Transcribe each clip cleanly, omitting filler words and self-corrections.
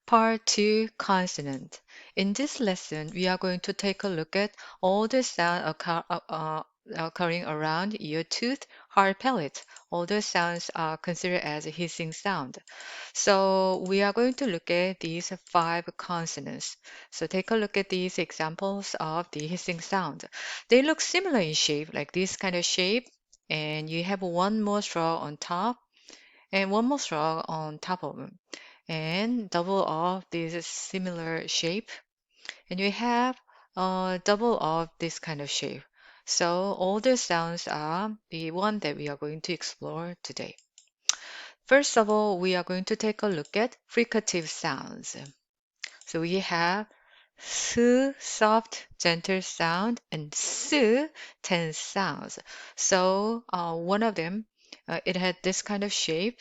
Part 2 Consonant. In this lesson, we are going to take a look at all the sound occurring around ear tooth, hard palate. All the sounds are considered as a hissing sound. So we are going to look at these 5 consonants. So take a look at these examples of the hissing sound. They look similar in shape, like this kind of shape, and you have one more straw on top and one more straw on top of them and double of this similar shape and you have double of this kind of shape. So all the sounds are the one that we are going to explore today. First of all, we are going to take a look at fricative sounds. So we have s, soft, gentle sound, and s, tense sounds. So one of them, it had this kind of shape,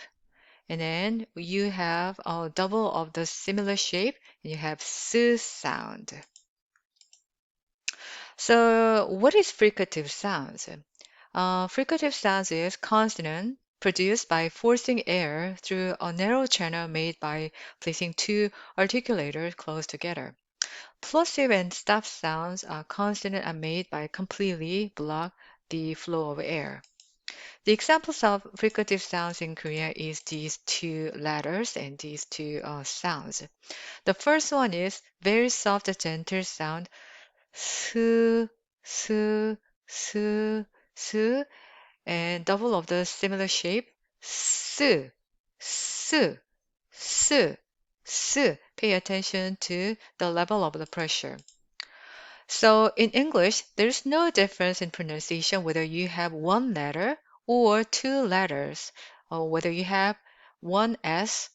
and then you have a double of the similar shape, and you have s sound. So what is fricative sounds? Fricative sounds is consonant produced by forcing air through a narrow channel made by placing two articulators close together. Plosive and stop sounds are consonant are made by completely block the flow of air. The examples of fricative sounds in Korea is these two letters and these two sounds. The first one is very soft, gentle sound, su, su, su, su, and double of the similar shape, su, su, su, su. Pay attention to the level of the pressure. So in English, there's no difference in pronunciation whether you have one letter or two letters, or whether you have one S,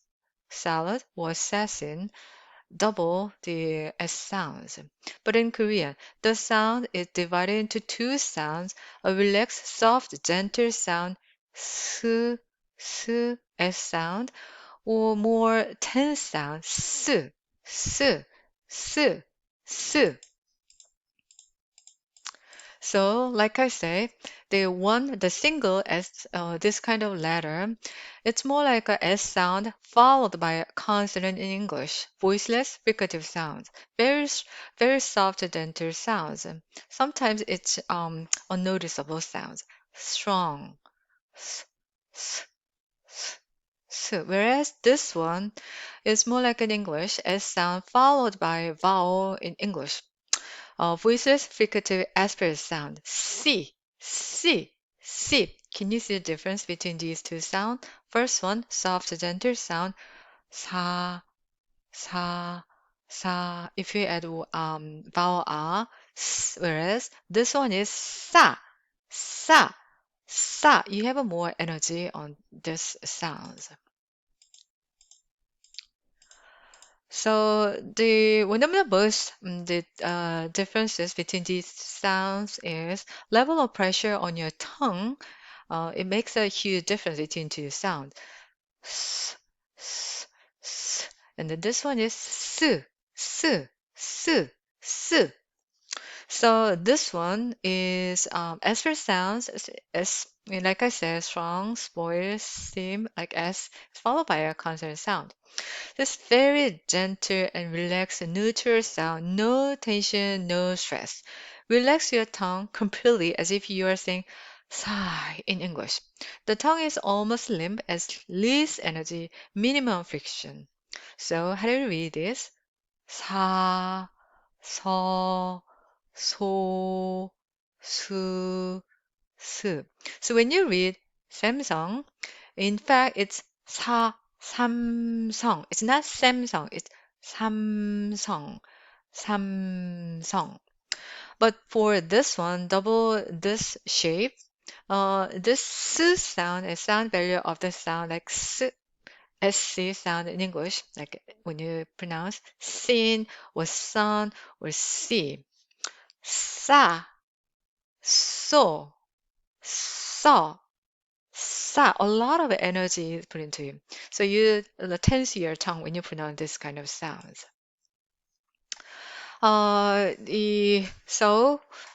salad, or assassin, double the S sounds. But in Korean, the sound is divided into two sounds, a relaxed, soft, gentle sound, s, s, S sound, or more tense sound, s, s, s, s. So, like I say, the single S, this kind of letter, it's more like a S sound followed by a consonant in English. Voiceless, fricative sounds. Very soft dental sounds. Sometimes it's unnoticeable sounds. Strong. S, s, s, Whereas this one is more like an English S sound followed by a vowel in English. Voiceless fricative aspirate sound. C, C, C. Can you see the difference between these two sounds? First one, soft, gentle sound. Sa, sa, sa. If you add vowel R, whereas this one is sa, sa, sa. You have a more energy on this sounds. So one of the most differences between these sounds is level of pressure on your tongue. It makes a huge difference between two sounds. S, s, s. And then this one is s, s, s, s. So this one is as for sounds, like I said, strong, spoil, seem like S, followed by a consonant sound. This very gentle and relaxed neutral sound, no tension, no stress. Relax your tongue completely as if you are saying sigh in English. The tongue is almost limp as least energy, minimum friction. So how do you read this? 사, 서, 소, 수, 스. So when you read Samsung, in fact, it's Samsung. It's not Samsung. It's Samsung. Samsung. But for this one, double this shape, this s sound is sound value of the sound like sc sound in English, like when you pronounce sin or sun or see. Sa, so, saw. Sa, a lot of energy is put into it. So you tense your tongue when you pronounce this kind of sounds.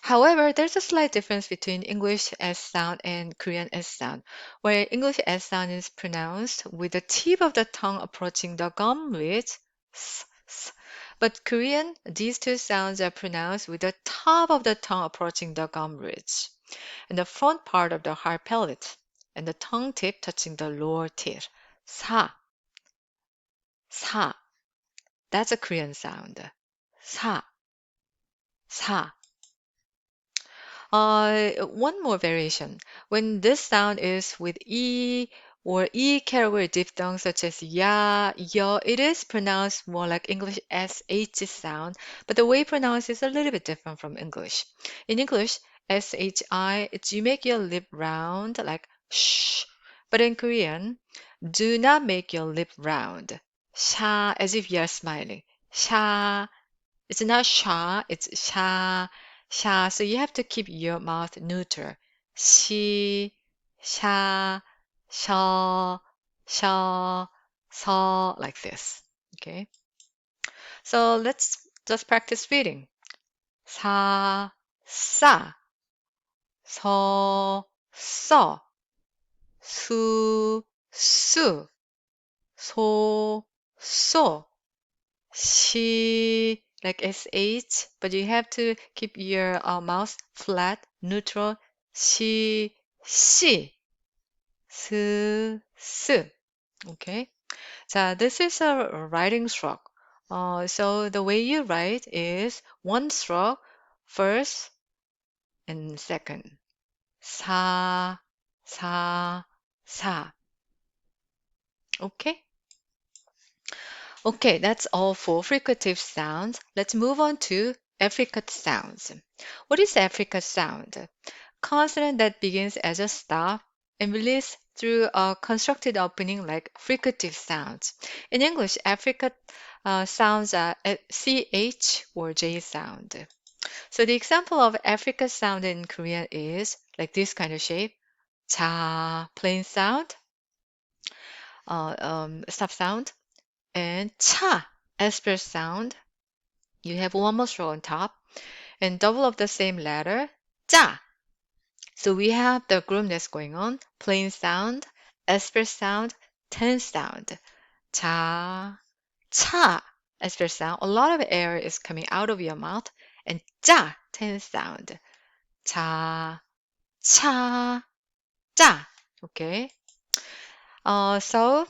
However, there's a slight difference between English S sound and Korean S sound, where English S sound is pronounced with the tip of the tongue approaching the gum ridge But Korean, these two sounds are pronounced with the top of the tongue approaching the gum ridge, and the front part of the hard palate, and the tongue tip touching the lower teeth. 사, 사. That's a Korean sound. 사, 사. One more variation. When this sound is with E or E category diphthong such as ya, yo, it is pronounced more like English SH sound, but the way pronounced is a little bit different from English. In English, SHI, it's you make your lip round like sh, but in Korean, do not make your lip round. Sha, as if you're smiling. Sha, it's not sha, it's sha, sha. So you have to keep your mouth neutral. Shi, sha, sha, sha, sa, like this. Okay. So let's just practice reading. 사, 싸, 서, 써, 수, 수, 소, 소, 시, like sh, but you have to keep your mouth flat, neutral. 시, 시, 스, 스. Okay. 자, this is a writing stroke. So the way you write is one stroke, first and second. 사, 사, 사. Okay. Okay, that's all for fricative sounds. Let's move on to affricate sounds. What is affricate sound? Consonant that begins as a stop and release through a constructed opening like fricative sounds. In English, affricate sounds are CH or J sound. So the example of affricate sound in Korean is like this kind of shape. 자, plain sound, stop sound, and 차, asper sound. You have one more stroke on top, and double of the same letter, 짜. So we have the groupness going on, plain sound, asper sound, tense sound. 자, 차, asper sound. A lot of air is coming out of your mouth, and 짜, tense sound. 자, 차, 짜. Okay. So,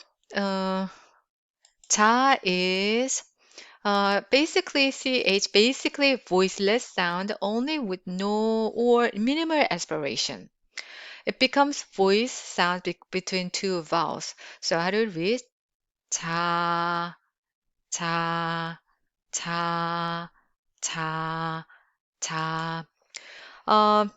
자 is basically CH, basically voiceless sound only with no or minimal aspiration. It becomes voice sound between two vowels. So how do you read? 자, 자, 자, 자, 자. Um,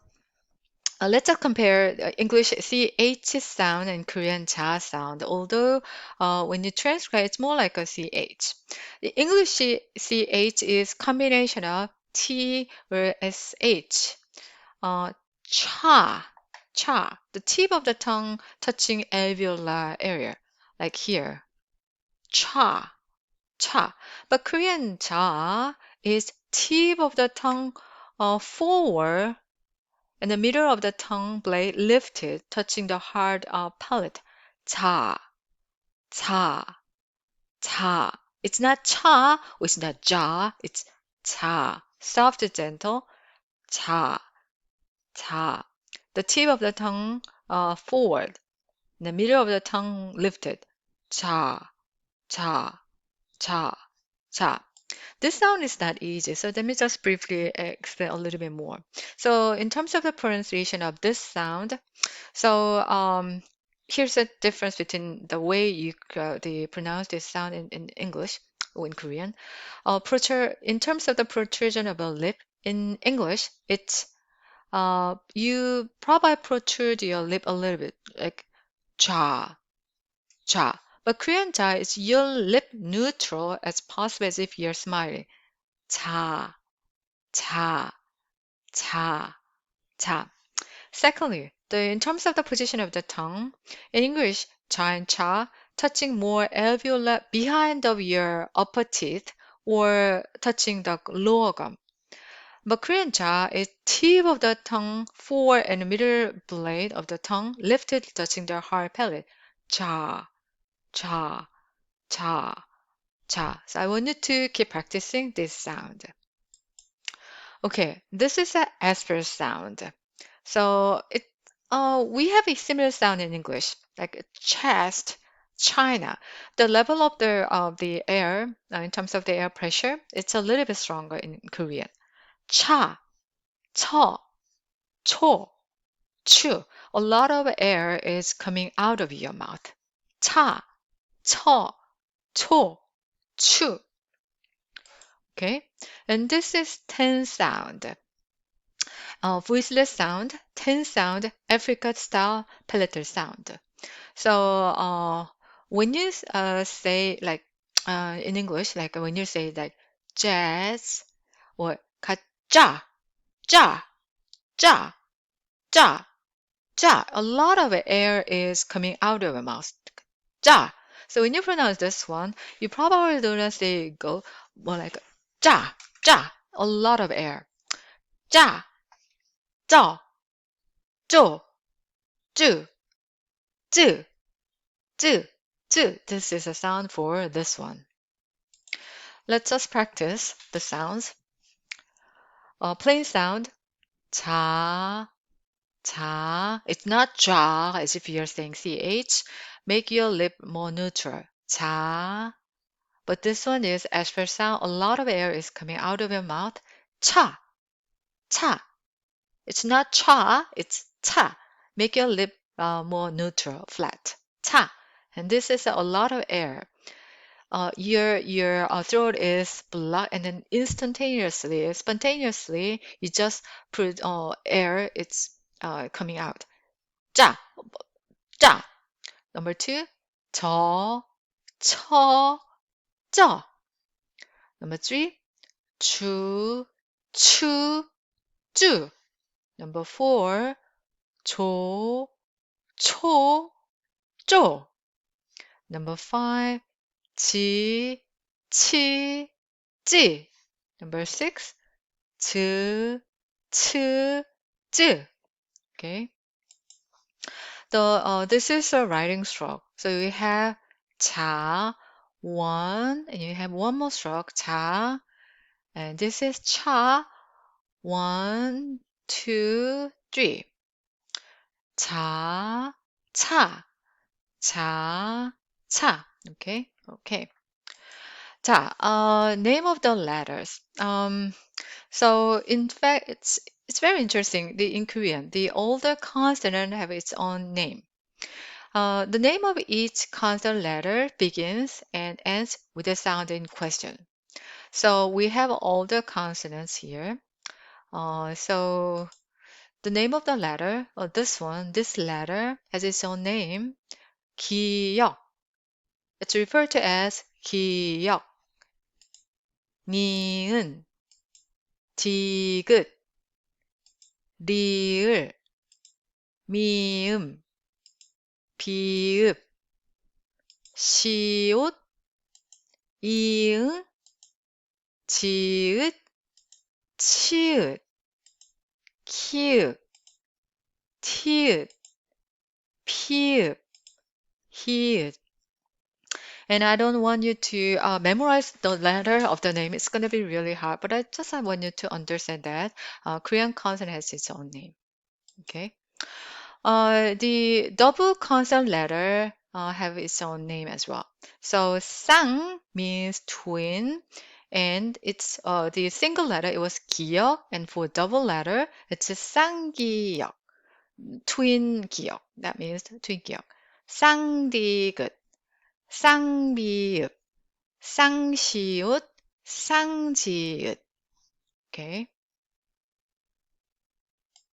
let's compare English CH sound and Korean 자 sound. Although when you transcribe, it's more like a CH. The English CH is combination of T or SH. Cha, cha, the tip of the tongue touching alveolar area, like here. Cha, cha. But Korean 자 is tip of the tongue forward and the middle of the tongue blade lifted, touching the hard palate. 자, 자, 자. It's not cha, or it's not ja, it's 자. Soft, gentle. 자, 자. The tip of the tongue forward, the middle of the tongue lifted. 자, 자, 자, 자. This sound is not easy, so let me just briefly explain a little bit more. So in terms of the pronunciation of this sound, so here's a difference between the way you pronounce this sound in English or in Korean. In terms of the protrusion of a lip, in English, it's you probably protrude your lip a little bit, like 자, 자. But Korean 자 is your lip neutral as possible as if you're smiling. 자, 자, 자, 자. Secondly, in terms of the position of the tongue, in English, 자 and cha touching more alveolar behind of your upper teeth or touching the lower gum. But Korean 자 is tip of the tongue forward and middle blade of the tongue lifted touching the hard palate. 자, 자, 자. 자. So I want you to keep practicing this sound. Okay, this is an asper sound. So we have a similar sound in English, like chest, China. The level of the air in terms of the air pressure, it's a little bit stronger in Korean. 차, 처, 초, 추. A lot of air is coming out of your mouth. 차, 처, 초, 추. Okay, and this is 10 sound. Voiceless sound, 10 sound, Africa style palatal sound. So when you say like in English, like when you say like jazz or 가짜, 짜, 짜, 짜, 짜, a lot of air is coming out of your mouth. 짜. So when you pronounce this one, you probably don't say go more like 짜, 짜, a lot of air. 짜, 쪄, 쪼, 쭈, 쯔, 쯔, 쯔. This is a sound for this one. Let's just practice the sounds. Plain sound, 자, 자. It's not 자, as if you're saying ch. Make your lip more neutral. 자. But this one is as per sound, a lot of air is coming out of your mouth. 차, 차. It's not 차, it's 차. Make your lip more neutral, flat. 차. And this is a lot of air. Your throat is blocked, and then instantaneously, spontaneously, you just put air. It's coming out. 짜, 짜. Number two, 저, 처, 쪄. Number three, 추, 추, 쭈. Number four, 조, 초, 쪼. Number five, 지, 치, 찌. Number six, 즈, 츠, 쯔. Okay. This is a writing stroke. So you have 자, one, and you have one more stroke, 자, and this is 차, one, two, three. 자, 차, 자, 차. Okay, okay. 자, name of the letters. So in fact, it's very interesting. In Korean, the older consonant have its own name. The name of each consonant letter begins and ends with the sound in question. So we have all the consonants here. So the name of the letter, this letter has its own name, 기역. It's referred to as 기역. 니은, 디귿, 리을, 미음, 비읍, 시옷, 이응, 지읒, 치읒, 키읔, 티읒, 피읒, 히읗. And I don't want you to memorize the letter of the name. It's going to be really hard, but I want you to understand that Korean consonant has its own name. Okay. The double consonant letter have its own name as well. So 쌍 means twin, and it's the single letter, it was 기역, and for double letter, it's 쌍기역, twin 기역. That means twin 기역. 쌍디귿, 쌍비읍, 쌍시옷, 쌍지읒. Okay.